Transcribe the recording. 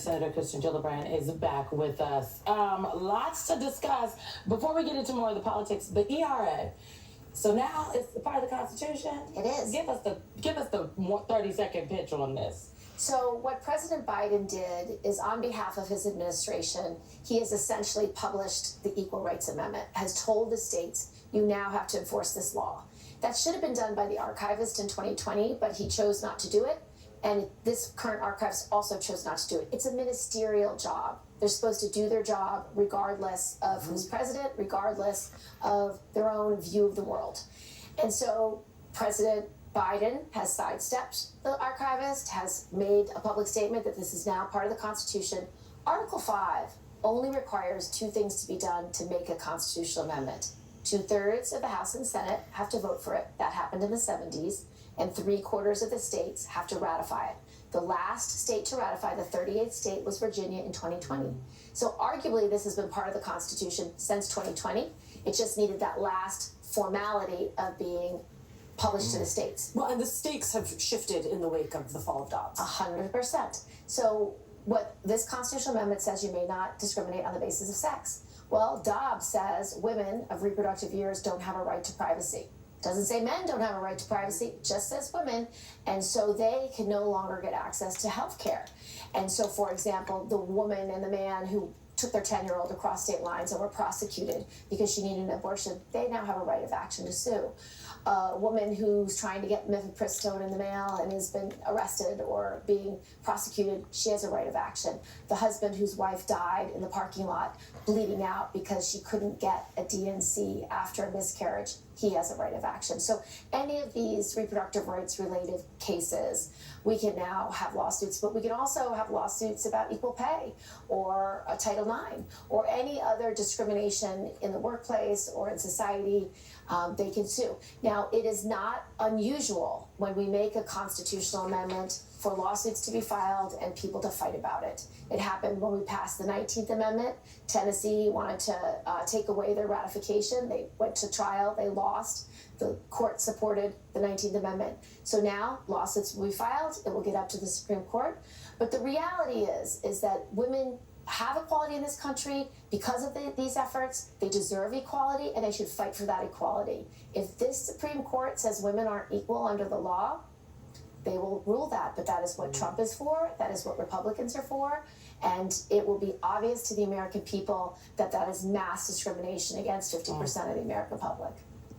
Senator Kirsten Gillibrand is back with us. Lots to discuss. Before we get into more of the politics, the ERA. So now it's part of the Constitution. It is. Give us the 30-second pitch on this. So what President Biden did is, on behalf of his administration, he has essentially published the Equal Rights Amendment, has told the states, you now have to enforce this law. That should have been done by the archivist in 2020, but he chose not to do it. And this current archivist also chose not to do it. It's a ministerial job. They're supposed to do their job regardless of who's president, regardless of their own view of the world. And so President Biden has sidestepped the archivist, has made a public statement that this is now part of the Constitution. Article 5 only requires two things to be done to make a constitutional amendment. 2/3 of the House and Senate have to vote for it. That happened in the 70s. And 3/4 of the states have to ratify it. The last state to ratify, the 38th state, was Virginia in 2020. So arguably, this has been part of the Constitution since 2020. It just needed that last formality of being published to the states. Well, and the stakes have shifted in the wake of the fall of Dobbs. 100%. So what this constitutional amendment says, you may not discriminate on the basis of sex. Well, Dobbs says women of reproductive years don't have a right to privacy. Doesn't say men don't have a right to privacy, just says women. And so they can no longer get access to health care. And so, for example, the woman and the man who took their 10-year-old across state lines and were prosecuted because she needed an abortion, they now have a right of action to sue. A woman who's trying to get mifepristone in the mail and has been arrested or being prosecuted, she has a right of action. The husband whose wife died in the parking lot bleeding out because she couldn't get a DNC after a miscarriage, he has a right of action. So any of these reproductive rights related cases, we can now have lawsuits, but we can also have lawsuits about equal pay or a Title IX or any other discrimination in the workplace or in society. They can sue. Now, it is not unusual when we make a constitutional amendment for lawsuits to be filed and people to fight about it. It happened when we passed the 19th Amendment. Tennessee wanted to take away their ratification. They went to trial. They lost. The court supported the 19th Amendment. So now lawsuits will be filed. It will get up to the Supreme Court. But the reality is that women have equality in this country because of these efforts. They deserve equality, and they should fight for that equality. If this Supreme Court says women aren't equal under the law, they will rule that. But that is what Trump is for. That is what Republicans are for. And it will be obvious to the American people that that is mass discrimination against 50% of the American public.